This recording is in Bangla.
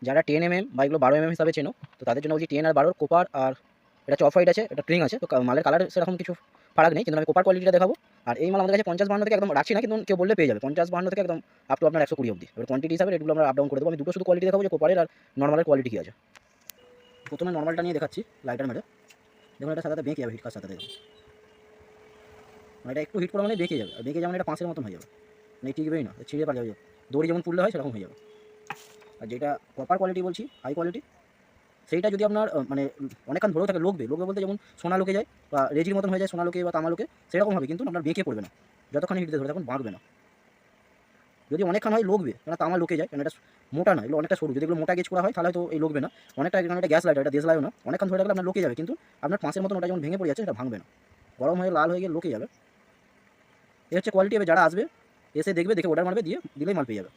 যারা 10 mm বা এগুলো 12 mm হিসাবে চেনো, তো তাদের জন্য বলছি 10 আর 12 কোপার, আর এটা হচ্ছে অফ হোয়াইট আছে, এটা ট্রিং আছে, তো মালের কালার সেরকম কিছু ফারাক নেই, কিন্তু আমি কোপার কোয়ালিটিটা দেখাবো। আর এই মাল আমাদের কাছে 50-52 থেকে একদম রাখছি না, কিন্তু কেউ বললে পেয়ে যাবে 50-52 থেকে একদম আপ টু আপনার 120 অবধি। এবার কোয়ান্টিটি হিসাবে রেটগুলো আমরা আপ ডাউন করে দেবো। আমি দুটো শুধু কোয়ালিটি দেখাবো, যে কোপারের আর নর্মালের কোয়ালিটি কী আছে। প্রথমে নর্মালটা নিয়ে দেখাচ্ছি লাইটার মেরে। দেখুন এটা সাথে বেঁকে যাবে হিট কার সাথে, দেখুন মানে এটা একটু হিট করা মানে বেঁকে যাবে, আর বেঁকে যেমন এটা 5-এর মতন হয়ে যাবে, মানে টিকবেই না, ছিঁড়ে পাওয়া যাবে, দড়ি যেমন তুললে হয় সেরকম হয়ে যাবে। আর যেটা কপার কোয়ালিটি বলছি, হাই কোয়ালিটি, সেইটা যদি আপনার মানে অনেকক্ষণ ধরেও থাকে, লোকবে বলতে যেমন সোনা লোকে যায় বা রেজির মতন হয়ে যায়, সোনা লোকে বা তামা লোকে, সেরকম হবে, কিন্তু আপনার বেঁকে পড়বে না, যতক্ষণ হিট দিয়ে ধরে তখন বাঁকবে না। যদি অনেকক্ষণ হয় লোকবে, কেন তামা লোকে যায়, কারণ এটা মোটা না, এগুলো অনেকটা সরু, যদি এগুলো মোটা গেজ করা হয় তাহলে হয়তো এই লোকবে না অনেকটা, কারণ এটা গ্যাস লাইটার, এটা দেশলাইও না, অনেকক্ষণ ধরে রাখলে আপনার লোকে যাবে, কিন্তু আপনার 5-এর মতন ওটা যেমন ভেঙে পড়ে যাচ্ছে সেটা ভাঙবে না, গরম হয়ে লাল হয়ে গিয়ে লোকে যাবে। এই হচ্ছে কোয়ালিটি। এবার যারা আসবে এসে দেখবে, দেখে অর্ডার মারবে, দিলেই মাল পেয়ে যাবে।